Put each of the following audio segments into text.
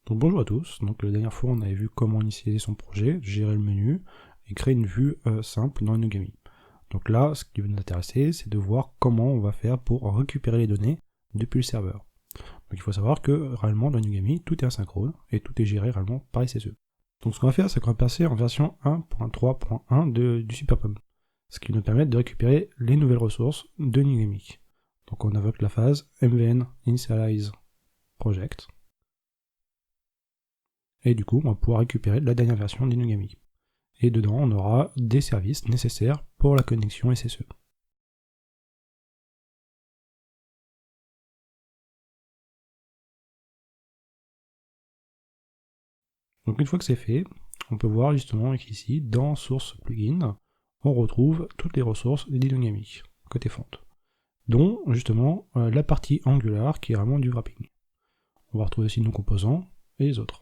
Donc bonjour à tous, donc la dernière fois on avait vu comment initialiser son projet, gérer le menu et créer une vue simple dans Inugami. Donc là, ce qui va nous intéresser, c'est de voir comment on va faire pour récupérer les données depuis le serveur. Donc il faut savoir que réellement dans Inugami, tout est asynchrone et tout est géré réellement par SSE. Donc ce qu'on va faire, c'est qu'on va passer en version 1.3.1 du SuperPOM, ce qui nous permet de récupérer les nouvelles ressources de Inugami. Donc on invoque la phase mvn initialize project. Et du coup, on va pouvoir récupérer la dernière version d'Inugami. Et dedans, on aura des services nécessaires pour la connexion SSE. Donc une fois que c'est fait, on peut voir justement qu'ici, dans Source Plugin, on retrouve toutes les ressources d'Inugami, côté front, dont justement la partie Angular qui est vraiment du wrapping. On va retrouver aussi nos composants et les autres.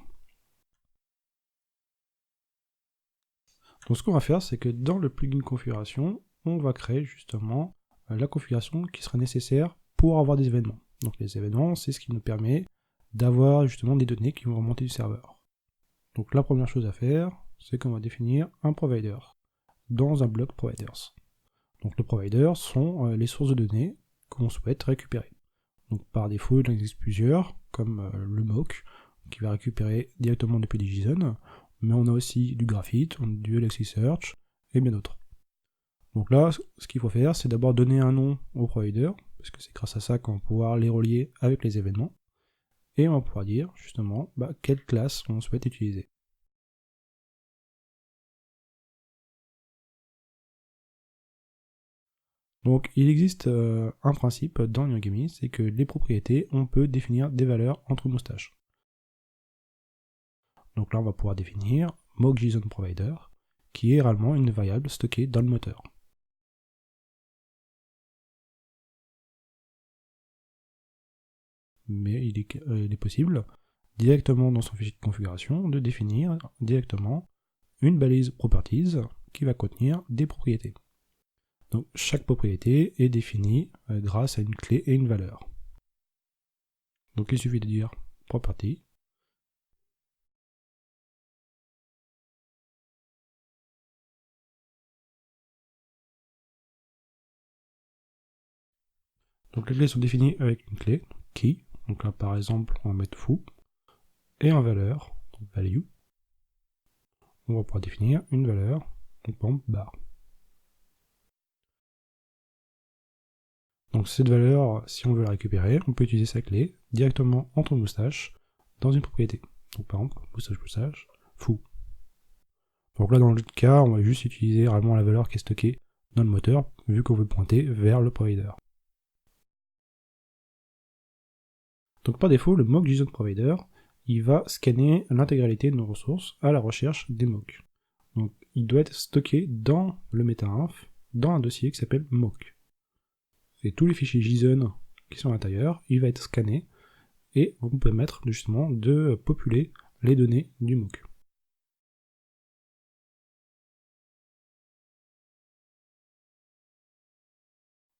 Donc ce qu'on va faire, c'est que dans le plugin configuration, on va créer justement la configuration qui sera nécessaire pour avoir des événements. Donc les événements, c'est ce qui nous permet d'avoir justement des données qui vont remonter du serveur. Donc la première chose à faire, c'est qu'on va définir un provider dans un bloc providers. Donc les providers sont les sources de données qu'on souhaite récupérer. Donc par défaut, il en existe plusieurs, comme le mock, qui va récupérer directement depuis des JSON, mais on a aussi du Graphite, du Elasticsearch, et bien d'autres. Donc là, ce qu'il faut faire, c'est d'abord donner un nom au provider, parce que c'est grâce à ça qu'on va pouvoir les relier avec les événements, et on va pouvoir dire justement quelle classe on souhaite utiliser. Donc il existe un principe dans Inugami, c'est que les propriétés, on peut définir des valeurs entre moustaches. Donc là on va pouvoir définir mock.json_provider, qui est réellement une variable stockée dans le moteur. Mais il est possible, directement dans son fichier de configuration, de définir directement une balise properties qui va contenir des propriétés. Donc chaque propriété est définie grâce à une clé et une valeur. Donc il suffit de dire property. Donc les clés sont définies avec une clé, key. Donc là par exemple on va mettre foo. Et en valeur, donc value, on va pouvoir définir une valeur, donc par exemple bar. Donc cette valeur, si on veut la récupérer, on peut utiliser sa clé directement entre moustaches dans une propriété. Donc par exemple, moustache, foo. Donc là dans l'autre cas, on va juste utiliser réellement la valeur qui est stockée dans le moteur, vu qu'on veut pointer vers le provider. Donc par défaut, le mock.json_provider, il va scanner l'intégralité de nos ressources à la recherche des mocks. Donc il doit être stocké dans le meta-inf, dans un dossier qui s'appelle mock. Et tous les fichiers JSON qui sont à l'intérieur, il va être scanné et vont permettre justement de populer les données du mock.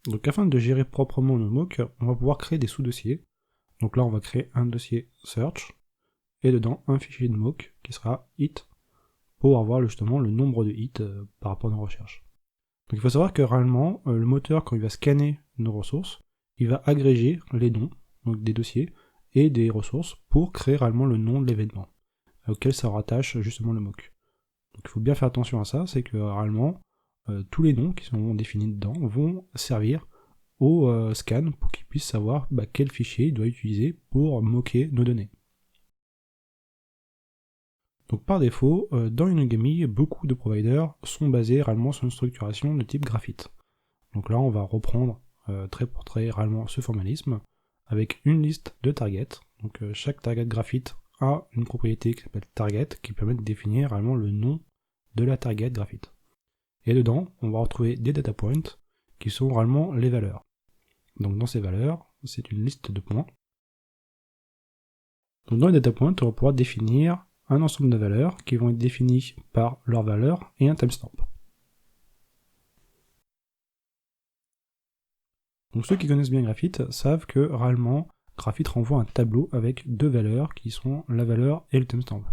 Donc afin de gérer proprement nos mocks, on va pouvoir créer des sous-dossiers. Donc là on va créer un dossier search et dedans un fichier de mock qui sera hit pour avoir justement le nombre de hits par rapport à nos recherches. Donc il faut savoir que réellement le moteur, quand il va scanner nos ressources, il va agréger les noms, donc des dossiers et des ressources pour créer réellement le nom de l'événement auquel ça rattache justement le mock. Donc il faut bien faire attention à ça, c'est que réellement tous les noms qui sont définis dedans vont servir au scan pour qu'il puisse savoir quel fichier il doit utiliser pour moquer nos données. Donc par défaut, dans Inugami, beaucoup de providers sont basés réellement sur une structuration de type graphite. Donc là on va reprendre trait pour trait réellement ce formalisme avec une liste de targets. Donc chaque target graphite a une propriété qui s'appelle target qui permet de définir réellement le nom de la target graphite. Et dedans, on va retrouver des data points qui sont réellement les valeurs. Donc dans ces valeurs, c'est une liste de points. Donc dans les data points, on va pouvoir définir un ensemble de valeurs qui vont être définies par leur valeur et un timestamp. Donc ceux qui connaissent bien Graphite savent que réellement, Graphite renvoie un tableau avec deux valeurs qui sont la valeur et le timestamp.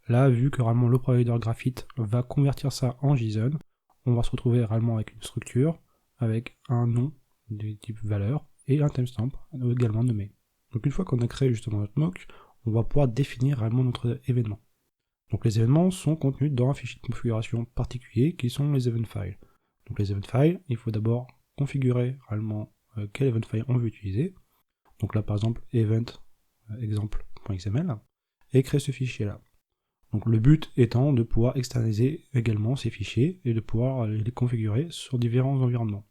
Là, vu que réellement le provider Graphite va convertir ça en JSON, on va se retrouver réellement avec une structure, avec un nom du type valeur et un timestamp également nommé. Donc une fois qu'on a créé justement notre mock, on va pouvoir définir réellement notre événement. Donc les événements sont contenus dans un fichier de configuration particulier qui sont les event files. Donc les event files, il faut d'abord configurer réellement quel event file on veut utiliser. Donc là par exemple event exemple.xml et créer ce fichier là. Donc le but étant de pouvoir externaliser également ces fichiers et de pouvoir les configurer sur différents environnements.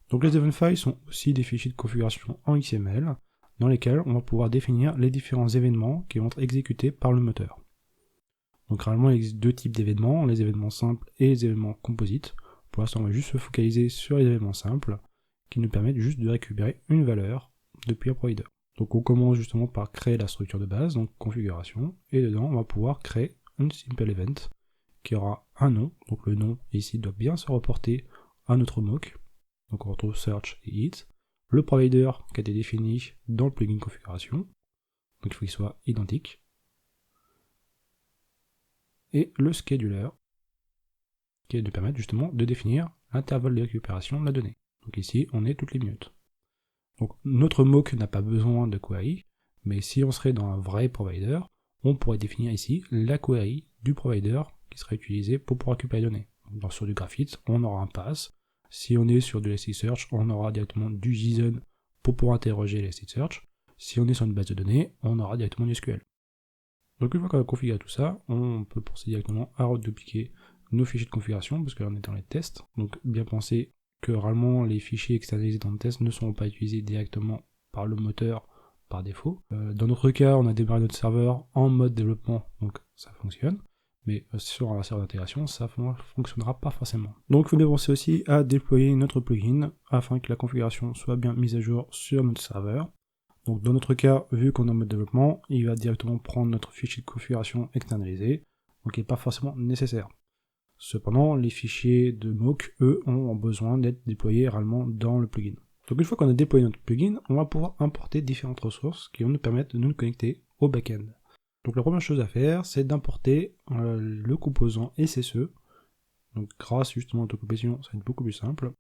Donc les event files sont aussi des fichiers de configuration en XML dans lesquels on va pouvoir définir les différents événements qui vont être exécutés par le moteur. Donc réellement il existe deux types d'événements, les événements simples et les événements composites. Pour l'instant on va juste se focaliser sur les événements simples qui nous permettent juste de récupérer une valeur depuis un provider. Donc on commence justement par créer la structure de base, donc configuration, et dedans on va pouvoir créer un simple event qui aura un nom, donc le nom ici doit bien se reporter à notre mock, donc on retrouve search et it, le provider qui a été défini dans le plugin configuration, donc il faut qu'il soit identique, et le scheduler qui est de permettre justement de définir l'intervalle de récupération de la donnée. Donc ici on est toutes les minutes. Donc notre mock n'a pas besoin de query, mais si on serait dans un vrai provider, on pourrait définir ici la query du provider qui serait utilisée pour pouvoir récupérer les données. Donc sur du Graphite, on aura un pass. Si on est sur de l'Elasticsearch, on aura directement du JSON pour pouvoir interroger l'Elasticsearch. Si on est sur une base de données, on aura directement du SQL. Donc une fois qu'on a configuré tout ça, on peut penser directement à redupliquer nos fichiers de configuration, parce que là on est dans les tests. Donc bien penser que réellement les fichiers externalisés dans le test ne seront pas utilisés directement par le moteur par défaut. Dans notre cas, on a démarré notre serveur en mode développement, donc ça fonctionne. Mais sur un serveur d'intégration, ça ne fonctionnera pas forcément. Donc il faut bien penser aussi à déployer notre plugin afin que la configuration soit bien mise à jour sur notre serveur. Donc dans notre cas, vu qu'on est en mode développement, il va directement prendre notre fichier de configuration externalisé, donc il n'est pas forcément nécessaire. Cependant, les fichiers de mock, eux, ont besoin d'être déployés réellement dans le plugin. Donc une fois qu'on a déployé notre plugin, on va pouvoir importer différentes ressources qui vont nous permettre de nous connecter au backend. Donc la première chose à faire, c'est d'importer le composant SSE. Donc grâce justement à l'autocompression, ça va être beaucoup plus simple.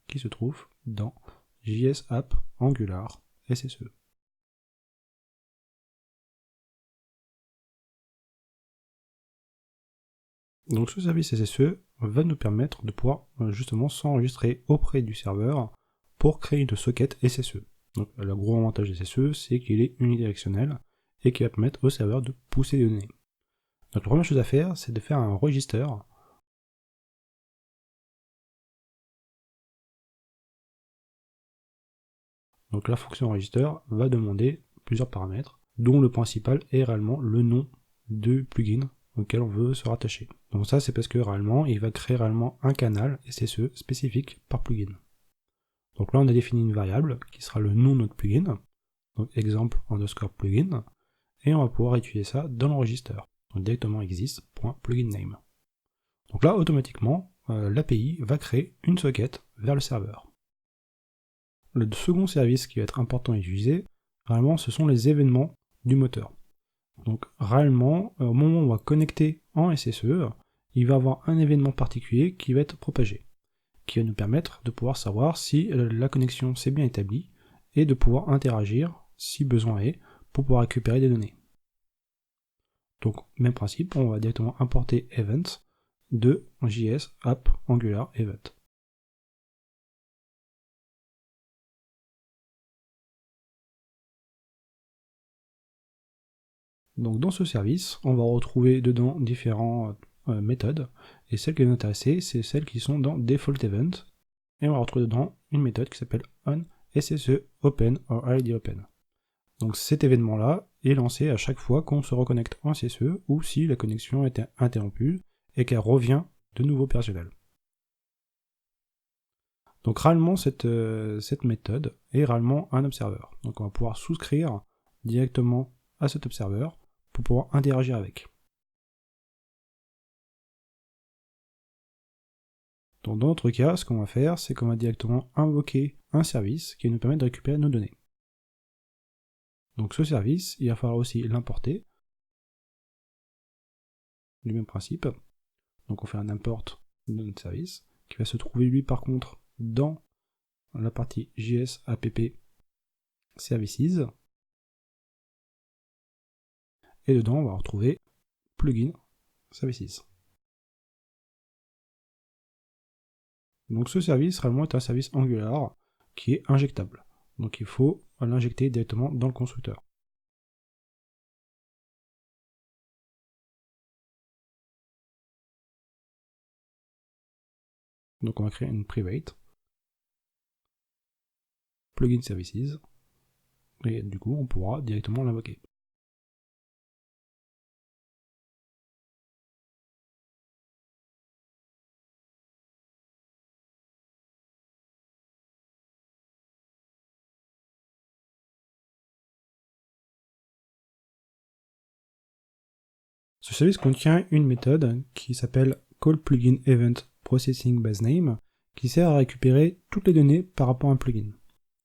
Qui se trouve dans JS App Angular SSE. Donc ce service SSE va nous permettre de pouvoir justement s'enregistrer auprès du serveur pour créer une socket SSE. Donc le gros avantage de SSE, c'est qu'il est unidirectionnel et qui va permettre au serveur de pousser les données. Donc la première chose à faire, c'est de faire un register. Donc la fonction register va demander plusieurs paramètres, dont le principal est réellement le nom du plugin auquel on veut se rattacher. Donc ça c'est parce que réellement il va créer réellement un canal SSE spécifique par plugin. Donc là on a défini une variable qui sera le nom de notre plugin, donc exemple underscore plugin, et on va pouvoir utiliser ça dans le register, donc directement exist.pluginname. Donc là automatiquement l'API va créer une socket vers le serveur. Le second service qui va être important à utiliser, réellement ce sont les événements du moteur. Donc réellement, au moment où on va connecter en SSE, il va avoir un événement particulier qui va être propagé, qui va nous permettre de pouvoir savoir si la connexion s'est bien établie et de pouvoir interagir, si besoin est, pour pouvoir récupérer des données. Donc même principe, on va directement importer events de JS App Angular Event. Donc dans ce service, on va retrouver dedans différentes méthodes, et celles qui nous intéressent, c'est celles qui sont dans Default Event, et on va retrouver dedans une méthode qui s'appelle onSSEOpen or IDOpen. Donc cet événement-là est lancé à chaque fois qu'on se reconnecte en SSE ou si la connexion était interrompue et qu'elle revient de nouveau opérationnelle. Donc réellement cette méthode est réellement un observeur. Donc on va pouvoir souscrire directement à cet observeur pour pouvoir interagir avec. Donc dans notre cas, ce qu'on va faire, c'est qu'on va directement invoquer un service qui nous permet de récupérer nos données. Donc ce service, il va falloir aussi l'importer, du même principe. Donc on fait un import de notre service, qui va se trouver lui par contre dans la partie JS app services, et dedans on va retrouver plugin services. Donc ce service réellement est un service Angular qui est injectable. Donc il faut l'injecter directement dans le constructeur. Donc on va créer une private plugin services et du coup on pourra directement l'invoquer. Ce service contient une méthode qui s'appelle callPluginEventProcessingBaseName qui sert à récupérer toutes les données par rapport à un plugin.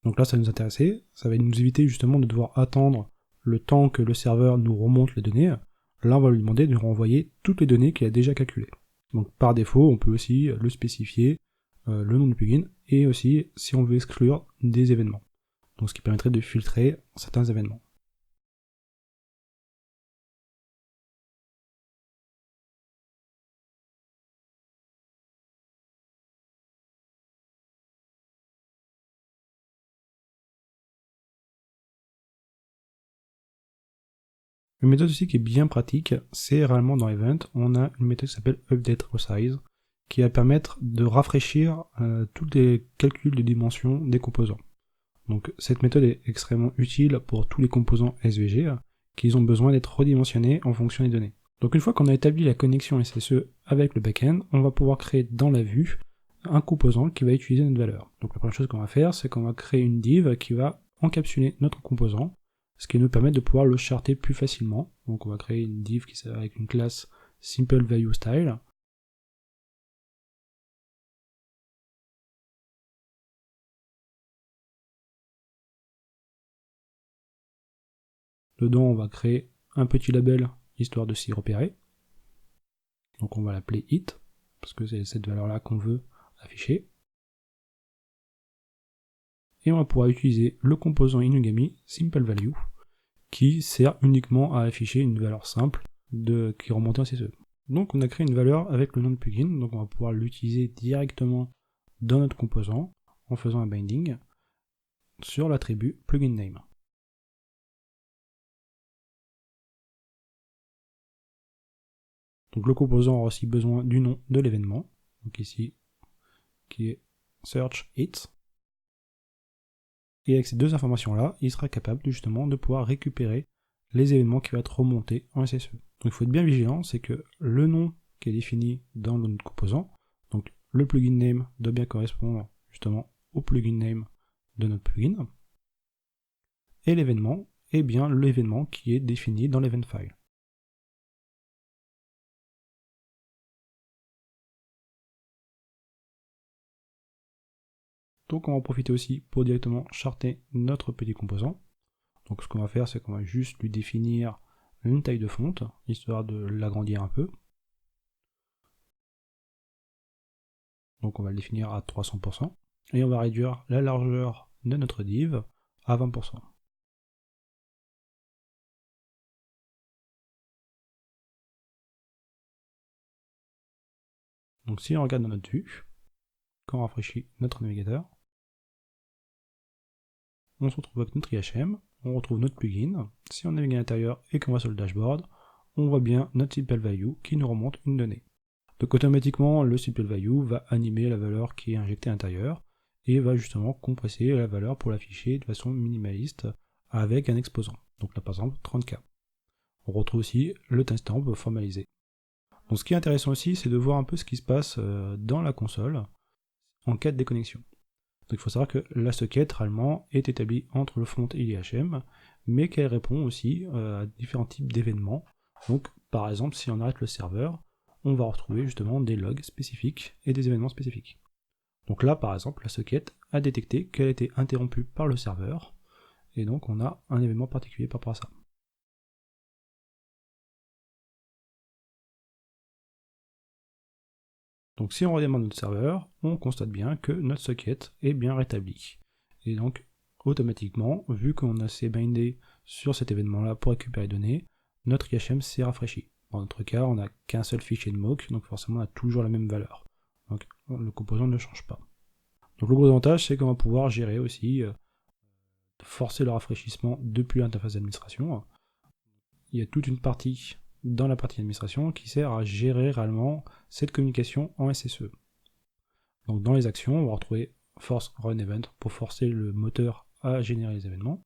Donc là ça va nous intéresser, ça va nous éviter justement de devoir attendre le temps que le serveur nous remonte les données. Là on va lui demander de nous renvoyer toutes les données qu'il a déjà calculées. Donc par défaut on peut aussi le spécifier, le nom du plugin, et aussi si on veut exclure des événements. Donc ce qui permettrait de filtrer certains événements. Une méthode aussi qui est bien pratique, c'est réellement dans Event, on a une méthode qui s'appelle updateResize, qui va permettre de rafraîchir tous les calculs de dimensions des composants. Donc cette méthode est extrêmement utile pour tous les composants SVG, qui ont besoin d'être redimensionnés en fonction des données. Donc une fois qu'on a établi la connexion SSE avec le backend, on va pouvoir créer dans la vue un composant qui va utiliser notre valeur. Donc la première chose qu'on va faire, c'est qu'on va créer une div qui va encapsuler notre composant, ce qui nous permet de pouvoir le charter plus facilement. Donc on va créer une div avec une classe SimpleValueStyle. Dedans on va créer un petit label histoire de s'y repérer. Donc on va l'appeler it, parce que c'est cette valeur-là qu'on veut afficher. Et on va pouvoir utiliser le composant Inugami SimpleValue, qui sert uniquement à afficher une valeur simple qui remonte en CSE. Donc on a créé une valeur avec le nom de plugin, donc on va pouvoir l'utiliser directement dans notre composant en faisant un binding sur l'attribut pluginName. Donc le composant aura aussi besoin du nom de l'événement, donc ici qui est searchIt. Et avec ces deux informations-là, il sera capable justement de pouvoir récupérer les événements qui vont être remontés en SSE. Donc il faut être bien vigilant, c'est que le nom qui est défini dans notre composant, donc le plugin name doit bien correspondre justement au plugin name de notre plugin, et l'événement est bien l'événement qui est défini dans l'event file. Donc on va en profiter aussi pour directement charter notre petit composant. Donc ce qu'on va faire, c'est qu'on va juste lui définir une taille de fonte, histoire de l'agrandir un peu. Donc on va le définir à 300%, et on va réduire la largeur de notre div à 20%. Donc si on regarde dans notre vue, quand on rafraîchit notre navigateur, on se retrouve avec notre IHM, on retrouve notre plugin. Si on navigue à l'intérieur et qu'on va sur le dashboard, on voit bien notre SimpleValue qui nous remonte une donnée. Donc automatiquement, le SimpleValue va animer la valeur qui est injectée à l'intérieur et va justement compresser la valeur pour l'afficher de façon minimaliste avec un exposant. Donc là par exemple 30K. On retrouve aussi le timestamp formalisé. Donc ce qui est intéressant aussi, c'est de voir un peu ce qui se passe dans la console en cas de déconnexion. Donc il faut savoir que la socket réellement est établie entre le front et l'IHM, mais qu'elle répond aussi à différents types d'événements. Donc par exemple, si on arrête le serveur, on va retrouver justement des logs spécifiques et des événements spécifiques. Donc là, par exemple, la socket a détecté qu'elle a été interrompue par le serveur, et donc on a un événement particulier par rapport à ça. Donc si on redémarre notre serveur, on constate bien que notre socket est bien rétablie. Et donc, automatiquement, vu qu'on a s'est bindé sur cet événement-là pour récupérer les données, notre IHM s'est rafraîchi. Dans notre cas, on n'a qu'un seul fichier de mock, donc forcément on a toujours la même valeur. Donc le composant ne change pas. Donc le gros avantage, c'est qu'on va pouvoir gérer aussi, forcer le rafraîchissement depuis l'interface d'administration. Il y a toute une partie dans la partie administration qui sert à gérer réellement cette communication en SSE. Donc dans les actions, on va retrouver force run event pour forcer le moteur à générer les événements,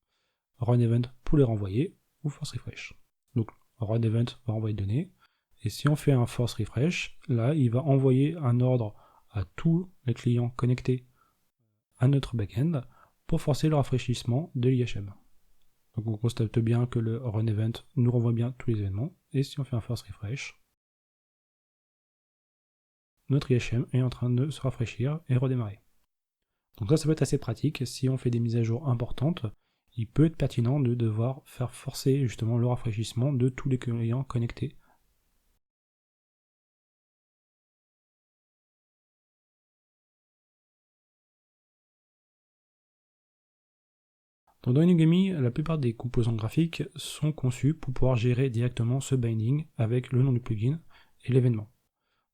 run event pour les renvoyer, ou force refresh. Donc run event va renvoyer les données, et si on fait un force refresh, là il va envoyer un ordre à tous les clients connectés à notre backend pour forcer le rafraîchissement de l'IHM. Donc on constate bien que le run event nous renvoie bien tous les événements, et si on fait un force refresh, notre IHM est en train de se rafraîchir et redémarrer. Donc ça peut être assez pratique. Si on fait des mises à jour importantes, il peut être pertinent de devoir faire forcer justement le rafraîchissement de tous les clients connectés. Donc dans Inugami, la plupart des composants graphiques sont conçus pour pouvoir gérer directement ce binding avec le nom du plugin et l'événement.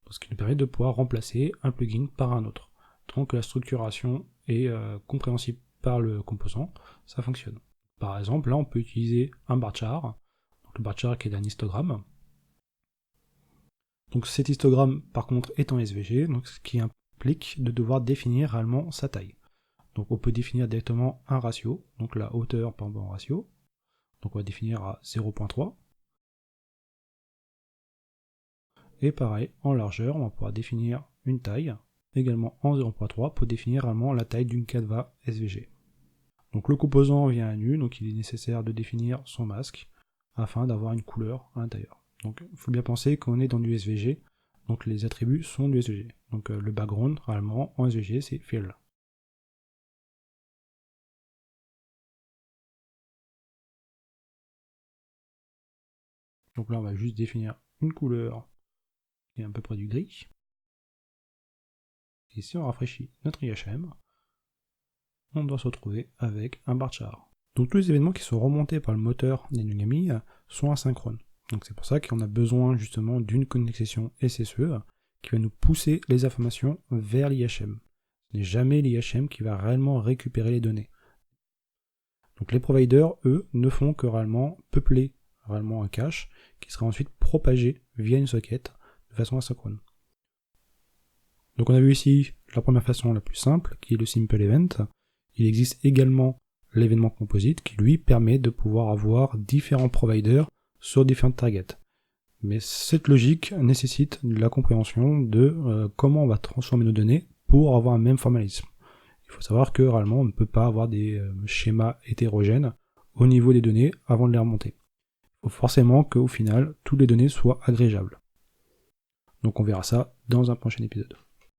Ce qui nous permet de pouvoir remplacer un plugin par un autre. Tant que la structuration est compréhensible par le composant, ça fonctionne. Par exemple, là on peut utiliser un varchar, donc le varchar qui est un histogramme. Donc cet histogramme par contre est en SVG, donc ce qui implique de devoir définir réellement sa taille. Donc on peut définir directement un ratio, donc la hauteur par rapport au ratio. Donc on va définir à 0.3. Et pareil, en largeur, on va pouvoir définir une taille, également en 0.3 pour définir réellement la taille d'une canevas SVG. Donc le composant vient à nu, donc il est nécessaire de définir son masque afin d'avoir une couleur à l'intérieur. Donc il faut bien penser qu'on est dans du SVG, donc les attributs sont du SVG. Donc le background, réellement, en SVG, c'est fill. Donc là, on va juste définir une couleur qui est à peu près du gris. Et si on rafraîchit notre IHM, on doit se retrouver avec un varchar. Donc tous les événements qui sont remontés par le moteur d'Inugami sont asynchrones. Donc c'est pour ça qu'on a besoin justement d'une connexion SSE qui va nous pousser les informations vers l'IHM. Ce n'est jamais l'IHM qui va réellement récupérer les données. Donc les providers, eux, ne font que réellement peupler réellement un cache qui sera ensuite propagé via une socket de façon asynchrone. Donc on a vu ici la première façon la plus simple, qui est le simple event. Il existe également l'événement composite qui lui permet de pouvoir avoir différents providers sur différentes targets. Mais cette logique nécessite la compréhension de comment on va transformer nos données pour avoir un même formalisme. Il faut savoir que réellement on ne peut pas avoir des schémas hétérogènes au niveau des données avant de les remonter. Il faut forcément qu'au final toutes les données soient agrégeables. Donc on verra ça dans un prochain épisode.